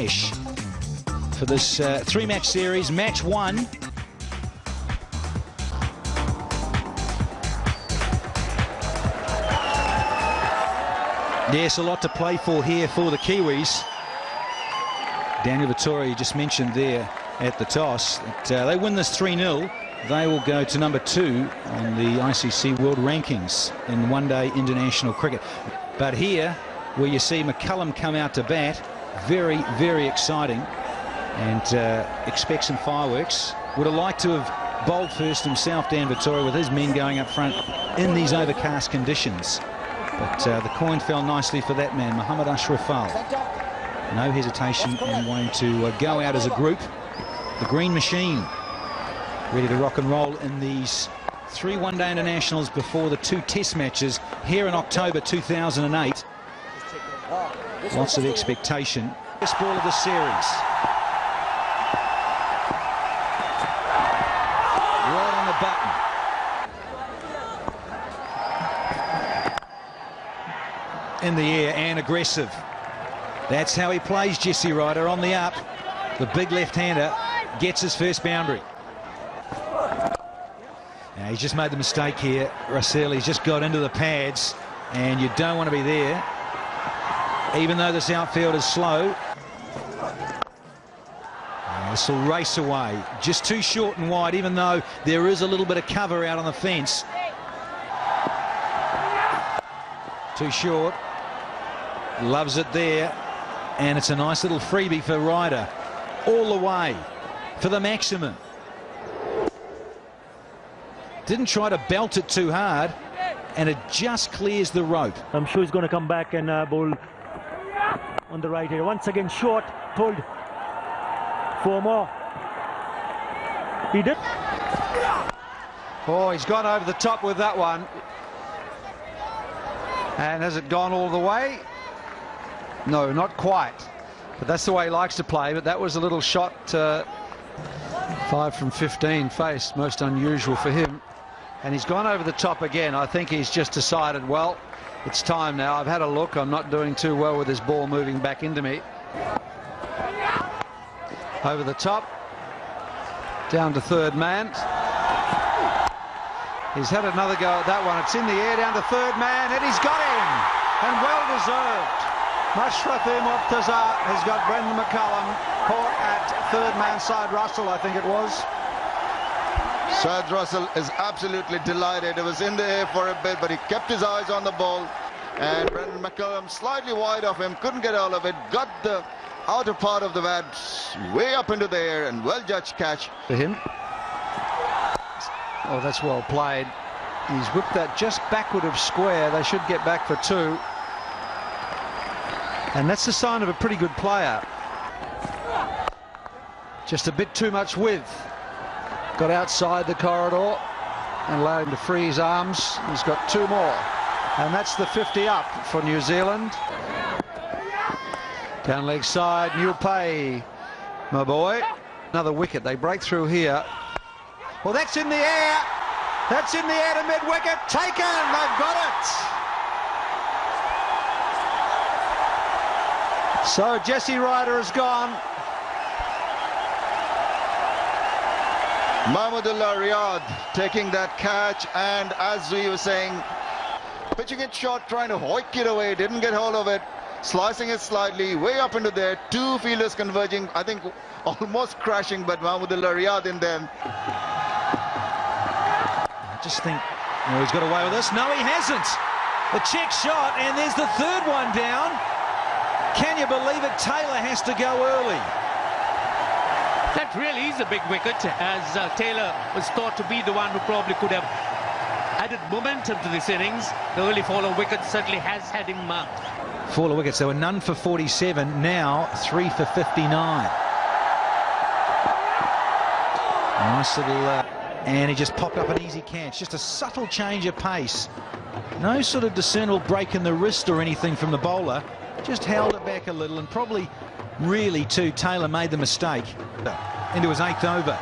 for this three-match series. Match 1. Yes, a lot to play for here for the Kiwis. Daniel Victroy, you just mentioned there at the toss. They win this 3-0. They will go to number 2 on the ICC World Rankings in one-day international cricket. But here, where you see McCullum come out to bat, very, very exciting, and expect some fireworks. Would have liked to have bowled first himself, Dan Victroy, with his men going up front in these overcast conditions. But the coin fell nicely for that man, Mohammad Ashraful. No hesitation in wanting to go out as a group. The Green Machine ready to rock and roll in these 3 one-day internationals before the 2 test matches here in October 2008. Lots of expectation. Best ball of the series. Right on the button. In the air and aggressive. That's how he plays, Jesse Ryder, on the up. The big left-hander gets his first boundary. Now, he's just made the mistake here, Russell. He's just got into the pads, and you don't want to be there, even though this outfield is slow. This will race away. Just too short and wide, even though there is a little bit of cover out on the fence. Too short. Loves it there, and it's a nice little freebie for Ryder. All the way for the maximum. Didn't try to belt it too hard, and it just clears the rope. I'm sure he's going to come back and bowl on the right here. Once again, short, pulled. 4 more. He did. Oh, he's gone over the top with that one. And has it gone all the way? No, not quite. But that's the way he likes to play. But that was a little shot, 5 from 15 faced, most unusual for him. And he's gone over the top again. I think he's just decided, well, it's time now. I've had a look. I'm not doing too well with this ball moving back into me. Over the top. Down to third man. He's had another go at that one. It's in the air down to third man, and he's got him. And well deserved. Ashraful has got Brendan McCullum caught at third man. Side Russell, I think it was. Side Russell is absolutely delighted. It was in the air for a bit, but he kept his eyes on the ball. And Brendan McCullum slightly wide of him, couldn't get all of it. Got the outer part of the bat way up into the air, and well judged catch for him. Oh, that's well played. He's whipped that just backward of square. They should get back for 2. And that's the sign of a pretty good player. Just a bit too much width. Got outside the corridor and allowed him to free his arms. He's got 2 more. And that's the 50 up for New Zealand. Down leg side, Mirpur, my boy. Another wicket. They break through here. Well, that's in the air. That's in the air to mid-wicket. Taken. They've got it. So Jesse Ryder has gone. Mahmudullah Riyad taking that catch, and as we were saying, pitching it short, trying to hoik it away, didn't get hold of it, slicing it slightly, way up into there, 2 fielders converging, I think almost crashing, but Mahmudullah Riyad in them. I just think, well, he's got away with this. No, he hasn't. The check shot, and there's the 3rd one down. Can you believe it? Taylor has to go early. That really is a big wicket, as Taylor was thought to be the one who probably could have added momentum to this innings. The early follow wicket certainly has had him marked. 4 wickets. There were none for 47. Now 3 for 59. Nice little... and he just popped up an easy catch. Just a subtle change of pace. No sort of discernible break in the wrist or anything from the bowler. Just held it back a little, and probably really too Taylor made the mistake. Into his 8th over.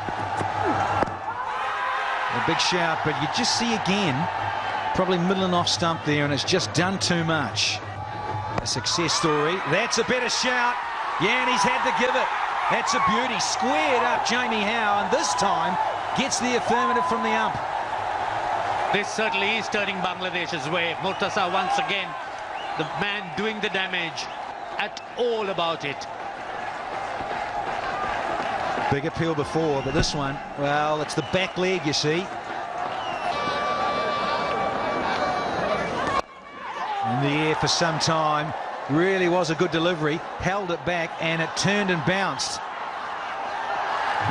A big shout, but you just see again, probably middle and off stump there, and it's just done too much. A success story. That's a better shout. Yeah, and he's had to give it. That's a beauty. Squared up Jamie Howe, and this time gets the affirmative from the ump. This certainly is turning Bangladesh's way. Murtaza once again, the man doing the damage, at all about it. Big appeal before, but this one, well, it's the back leg, you see. In the air for some time. Really was a good delivery. Held it back, and it turned and bounced.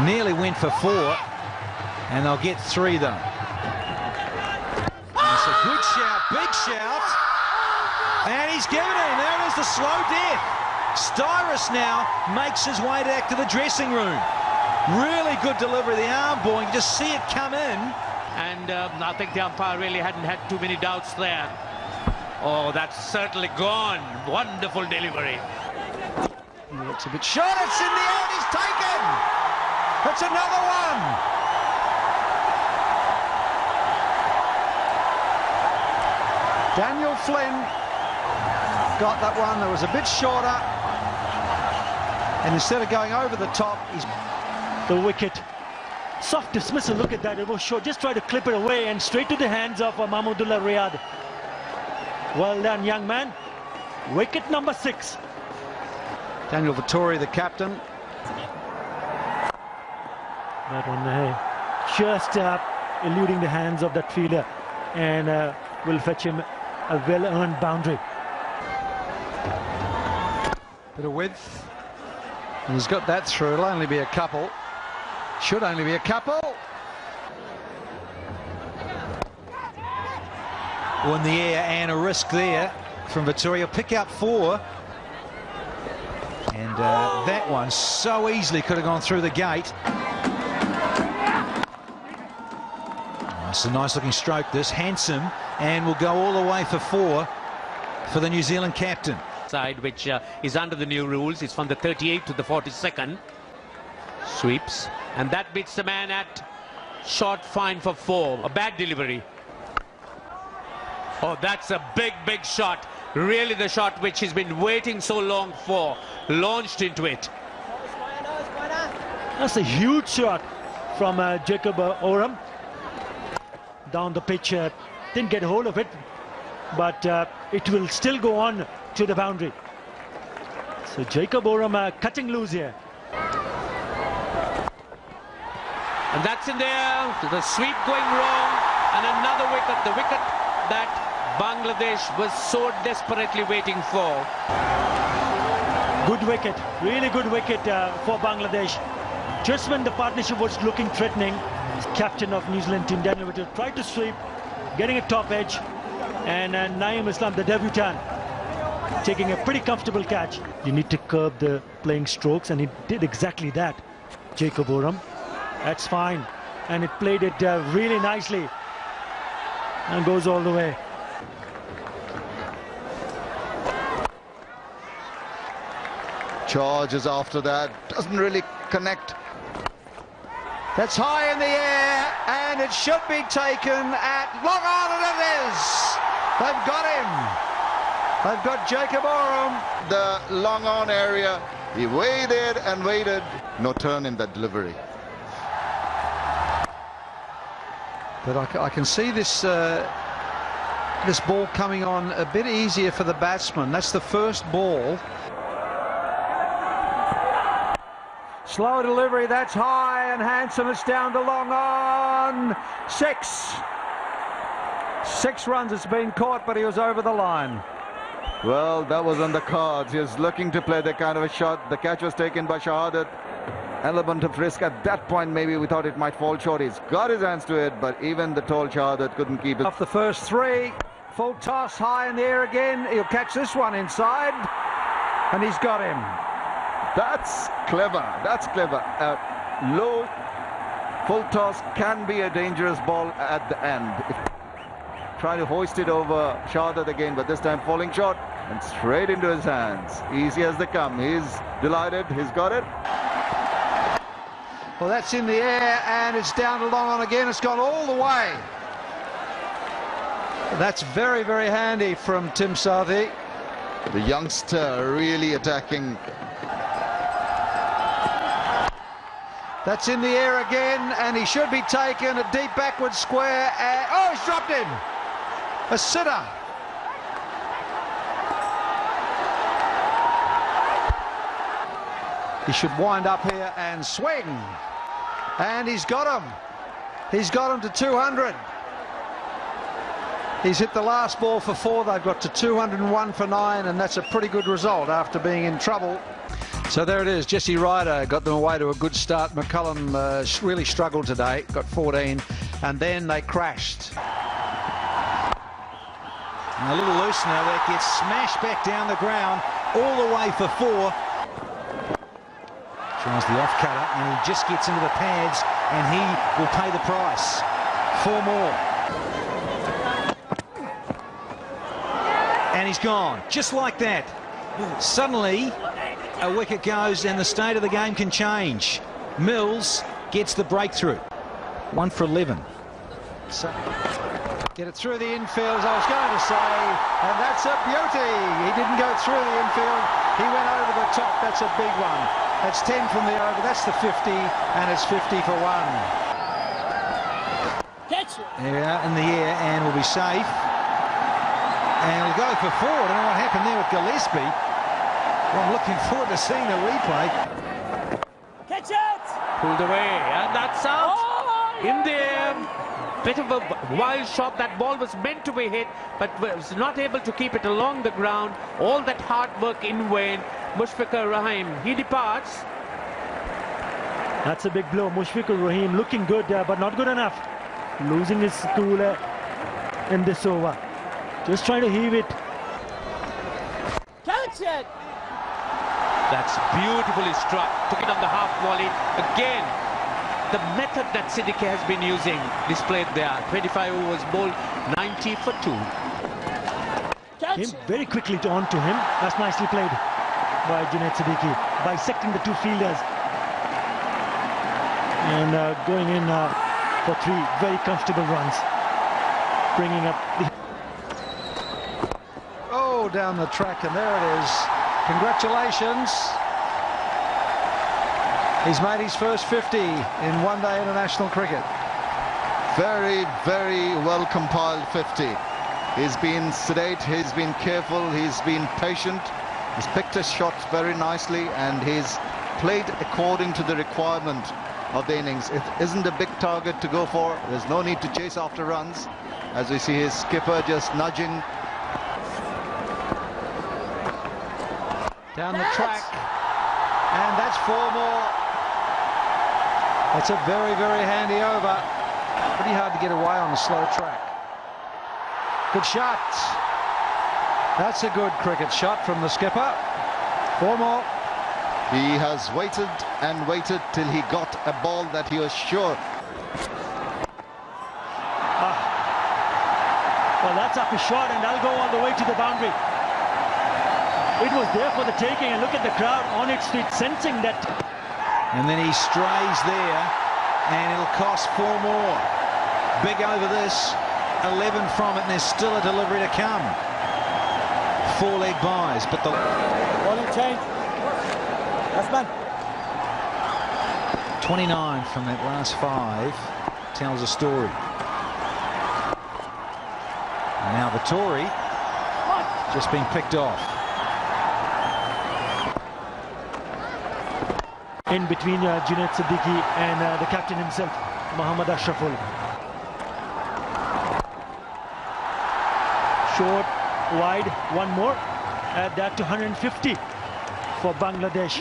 Nearly went for 4, and they'll get 3, though. And it's a good shout, big shout. And he's given it, and there is the slow death. Styrus now makes his way back to the dressing room. Really good delivery, the arm ball. You can just see it come in. And I think the umpire really hadn't had too many doubts there. Oh, that's certainly gone. Wonderful delivery. He looks a bit short. It's in the air. He's taken. It's another one. Daniel Flynn got that one. That was a bit shorter. And instead of going over the top, he's... The wicket. Soft dismissal. Look at that. It was short. Just try to clip it away and straight to the hands of Mahmudullah Riyad. Well done, young man. Wicket number 6. Daniel Vittori, the captain. That one there. Just eluding the hands of that fielder, and will fetch him a well-earned boundary. Bit of width. And he's got that through. It'll only be a couple. Should only be a couple. In the air, and a risk there from Vittori. He'll pick up 4. And that one so easily could have gone through the gate. It's a nice looking stroke, this. Handsome, and will go all the way for 4 for the New Zealand captain. Side which is under the new rules. It's from the 38th to the 42nd. Sweeps, and that beats the man at short fine for 4. A bad delivery. Oh, that's a big shot. Really the shot which he's been waiting so long for. Launched into it. That's a huge shot from Jacob Oram. Down the pitch. Didn't get hold of it, but it will still go on to the boundary. So Jacob Oram cutting loose here. And that's in there. The sweep going wrong. And another wicket. The wicket that Bangladesh was so desperately waiting for. Good wicket, really good wicket for Bangladesh. Just when the partnership was looking threatening, captain of New Zealand team Daniel Victroy tried to sweep, getting a top edge, and Naeem Islam, the debutant, taking a pretty comfortable catch. You need to curb the playing strokes, and he did exactly that. Jacob Oram, that's fine, and it played it really nicely and goes all the way. Charges after that, doesn't really connect. That's high in the air, and it should be taken at long on, and it is. They've got him. They've got Jacob Oram. The long on area, he waited and waited. No turn in that delivery. But I can see this this ball coming on a bit easier for the batsman. That's the first ball. Slow delivery, that's high and handsome. It's down to long on. 6 runs. It's been caught, but he was over the line. Well, that was on the cards. He was looking to play that kind of a shot. The catch was taken by Shahadat. Element of risk at that point. Maybe we thought it might fall short. He's got his hands to it, but even the tall Shahadat couldn't keep it. Off the first 3, full toss, high in the air again. He'll catch this one inside, and he's got him. That's clever. That's clever. Low full toss can be a dangerous ball at the end. Try to hoist it over Shahadat again, but this time falling short and straight into his hands. Easy as they come. He's delighted. He's got it. Well, that's in the air, and it's down to long on again. It's gone all the way. That's very, very handy from Tim Southey. The youngster really attacking That's in the air again, and he should be taken. A deep backward square, and oh, he's dropped in. A sitter. He should wind up here and swing. And he's got him. He's got him to 200. He's hit the last ball for 4. They've got to 201 for 9, and that's a pretty good result after being in trouble. So there it is. Jesse Ryder got them away to a good start. McCullum really struggled today, got 14, and then they crashed. And a little loose now, that gets smashed back down the ground all the way for 4. Tries the off cutter, and he just gets into the pads, and he will pay the price. 4 more. And he's gone, just like that. Suddenly, a wicket goes and the state of the game can change. Mills gets the breakthrough. 1 for 11. So, get it through the infield, as I was going to say, and that's a beauty. He didn't go through the infield, he went over the top. That's a big one. That's 10 from the over, that's the 50, and it's 50 for 1. Catch it. Yeah, in the air, and will be safe. And he'll go for 4. I don't know what happened there with Gillespie. Well, I'm looking forward to seeing the replay. Catch it. Pulled away, and that's out. Oh, In the air. Bit of a wild shot. That ball was meant to be hit, but was not able to keep it along the ground. All that hard work in vain. Mushfiqur Rahim, he departs. That's a big blow. Mushfiqur Rahim looking good, but not good enough. Losing his cool in this over. Just trying to heave it. catch it. That's beautifully struck. Took it on the half volley. Again, the method that Siddiqui has been using displayed there. 25 overs bowled, 90 for 2. Catch Came it. very quickly on to him. That's nicely played by Junaid Siddiqui, bisecting the 2 fielders and going in for 3 very comfortable runs, bringing up the Down the track, and there it is. Congratulations. He's made his first 50 in one-day international cricket. Very, very well compiled 50. He's been sedate, he's been careful, he's been patient. He's picked his shots very nicely, and he's played according to the requirement of the innings. It isn't a big target to go for. There's no need to chase after runs, as we see his skipper just nudging Down the track, and that's 4 more. That's a very, very handy over. Pretty hard to get away on the slow track. Good shot. That's a good cricket shot from the skipper. 4 more. He has waited and waited till he got a ball that he was sure. well, that's up his shot, and that'll go all the way to the boundary. It was there for the taking, and look at the crowd on its feet, sensing that. And then he strays there, and it'll cost 4 more. Big over this, 11 from it, and there's still a delivery to come. 4-leg buys, but the Bowling change. That's man. 29 from that last 5 tells a story. And now Victroy just been picked off. In between Junaid Siddiqui and the captain himself, Mohammad Ashraful. Short, wide, 1 more. Add that to 150 for Bangladesh.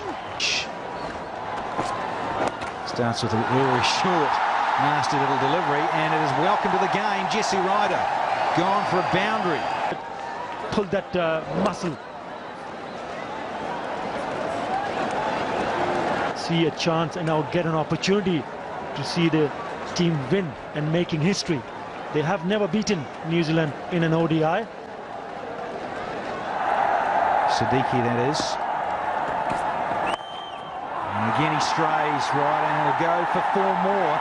Starts with a very short, nasty little delivery, and it is welcome to the game. Jesse Ryder gone for a boundary. Pulled that muscle. See a chance and now get an opportunity to see the team win and making history. They have never beaten New Zealand in an ODI. Siddiqui, that is. And again he strays right, and it'll go for 4 more.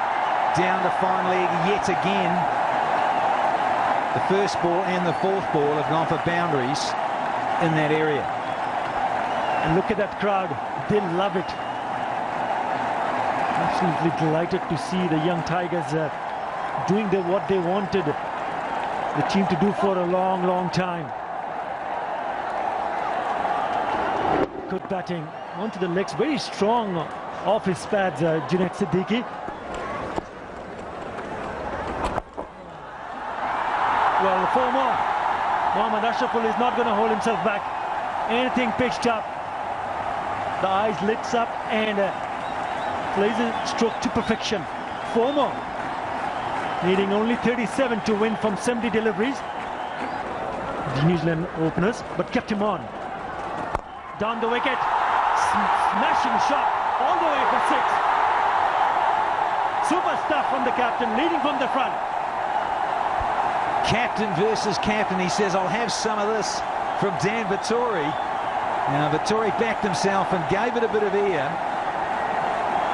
Down the fine leg yet again. The first ball and the 4th ball have gone for boundaries in that area. And look at that crowd. They love it. Absolutely delighted to see the young Tigers doing what they wanted the team to do for a long time. Good batting onto the legs, very strong off his pads, Junaid Siddiqui. Well, 4 more. Mohammad Ashraful is not going to hold himself back. Anything pitched up, the eyes lights up and plays a stroke to perfection. 4 more. Needing only 37 to win from 70 deliveries. The New Zealand openers, but kept him on. Down the wicket. Smashing shot all the way for 6. Super stuff from the captain, leading from the front. Captain versus captain. He says, I'll have some of this from Dan Victroy. Now, Victroy backed himself and gave it a bit of air.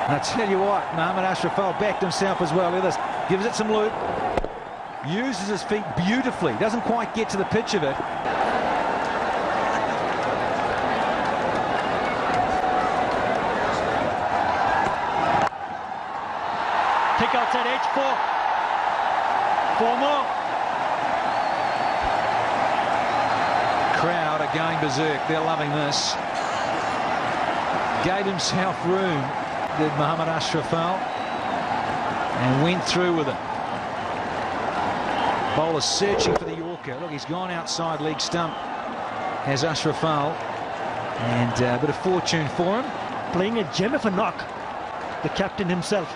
And I tell you what, Mohammad Ashraful backed himself as well. Look at this. Gives it some loop. Uses his feet beautifully. Doesn't quite get to the pitch of it. Kick outside edge, 4. 4 more. Crowd are going berserk. They're loving this. Gave himself room, did Mohammad Ashraful, and went through with it. Bowler searching for the Yorker. Look, he's gone outside leg stump, has Ashraful, and a bit of fortune for him. Playing a gem of a knock, the captain himself.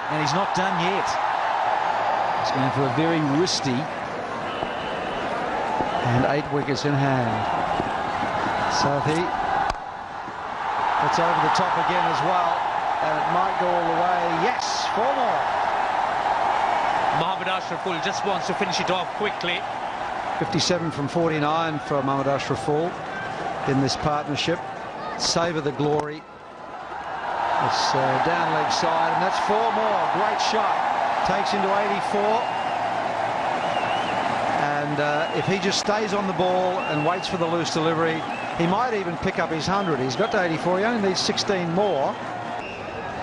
And he's not done yet. He's going for a very wristy. And 8 wickets in hand. Southey. It's over the top again as well. And it might go all the way. Yes, 4 more. Mohammad Ashraful just wants to finish it off quickly. 57 from 49 for Mohammad Ashraful in this partnership. Savour the glory. It's down leg side, and that's 4 more. Great shot. Takes into 84. And if he just stays on the ball and waits for the loose delivery, he might even pick up his 100. He's got to 84. He only needs 16 more.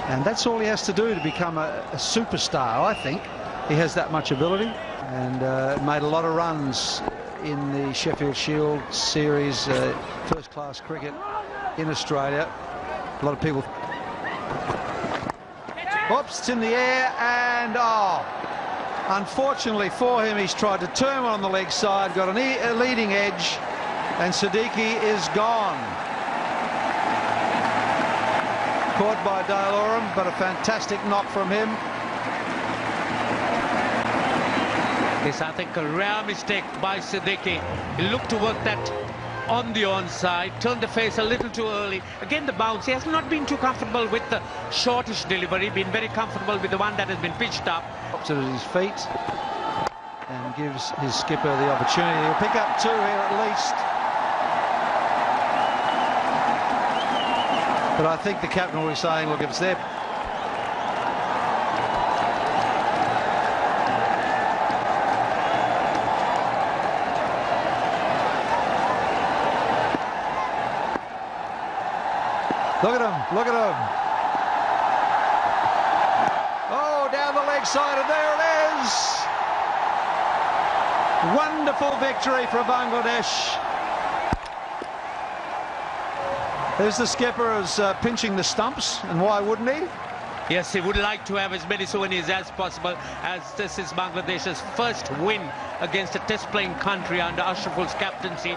And that's all he has to do to become a superstar, I think. He has that much ability, and made a lot of runs in the Sheffield Shield series, first-class cricket in Australia. A lot of people... Oops, it's in the air, and unfortunately for him, he's tried to turn one on the leg side, got a leading edge, and Siddiqui is gone. Caught by Dale Oram, but a fantastic knock from him. Yes, I think a rare mistake by Siddiqui. He looked to work that on the onside, turned the face a little too early. Again, the bounce. He has not been too comfortable with the shortish delivery, been very comfortable with the one that has been pitched up. Drops it at his feet and gives his skipper the opportunity. He'll pick up 2 here at least. But I think the captain will be saying, look, if it's there. Look at him, look at him. Oh, down the leg side, and there it is. Wonderful victory for Bangladesh. There's the skipper who's pinching the stumps, and why wouldn't he? Yes, he would like to have as many souvenirs as possible, as this is Bangladesh's first win against a test-playing country under Ashraful's captaincy.